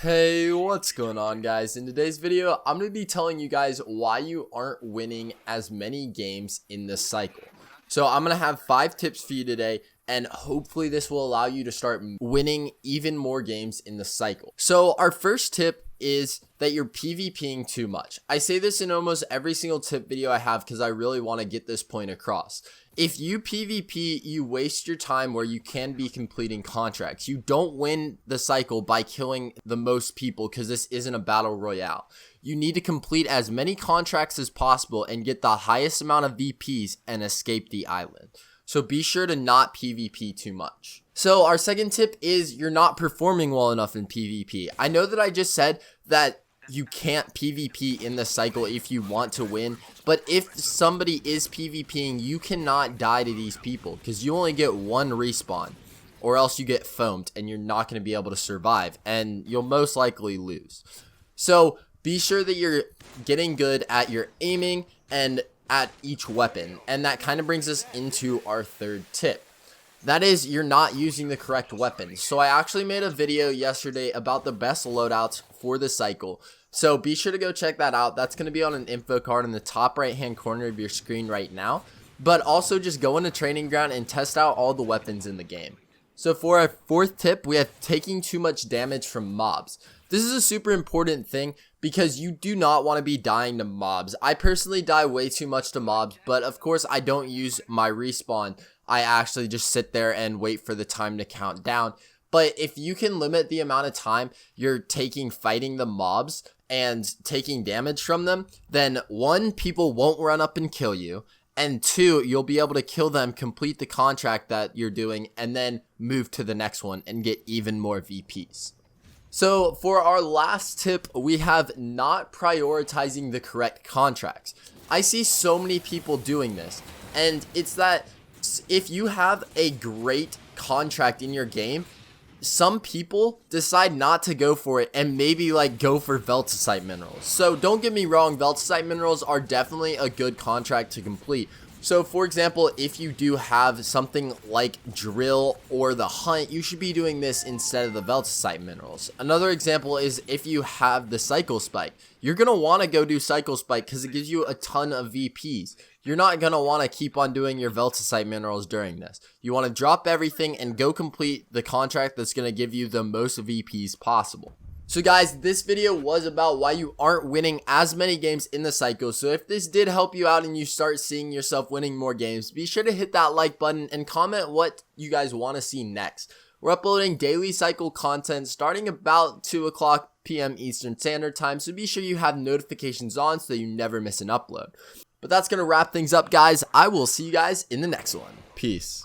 Hey, what's going on, guys? In today's video, I'm going to be telling you guys why you aren't winning as many games in the cycle. So I'm going to have 5 tips for you today, and hopefully this will allow you to start winning even more games in the cycle. So our first tip is that you're PvPing too much. I say this in almost every single tip video I have because I really want to get this point across. If you PvP, you waste your time where you can be completing contracts. You don't win the cycle by killing the most people because this isn't a battle royale. You need to complete as many contracts as possible and get the highest amount of VPs and escape the island. So be sure to not PvP too much. So our second tip is you're not performing well enough in PvP. I know that I just said that you can't PvP in the cycle if you want to win, but if somebody is PvPing, you cannot die to these people because you only get one respawn, or else you get foamed and you're not going to be able to survive and you'll most likely lose. So be sure that you're getting good at your aiming and at each weapon, and that kind of brings us into our third tip. That is, you're not using the correct weapons. So I actually made a video yesterday about the best loadouts for the cycle. So be sure to go check that out. That's going to be on an info card in the top right hand corner of your screen right now. But also just go into training ground and test out all the weapons in the game. So for our fourth tip, we have taking too much damage from mobs. This is a super important thing because you do not want to be dying to mobs. I personally die way too much to mobs, but of course I don't use my respawn. I actually just sit there and wait for the time to count down. But if you can limit the amount of time you're taking fighting the mobs and taking damage from them, then 1, people won't run up and kill you, and 2, you'll be able to kill them, complete the contract that you're doing, and then move to the next one and get even more VPs. So for our last tip, we have not prioritizing the correct contracts. I see so many people doing this, and it's that if you have a great contract in your game, some people decide not to go for it and maybe go for Velticite minerals. So don't get me wrong, Velticite minerals are definitely a good contract to complete. So for example, if you do have something like drill or the hunt, you should be doing this instead of the Velticite minerals. Another example is if you have the cycle spike, you're going to want to go do cycle spike because it gives you a ton of VPs. You're not going to want to keep on doing your Velticite minerals during this. You want to drop everything and go complete the contract that's going to give you the most VPs possible. So guys, this video was about why you aren't winning as many games in the cycle. So if this did help you out and you start seeing yourself winning more games, be sure to hit that like button and comment what you guys want to see next. We're uploading daily cycle content starting about 2 o'clock p.m. Eastern Standard Time, so be sure you have notifications on so that you never miss an upload. But that's going to wrap things up, guys. I will see you guys in the next one. Peace.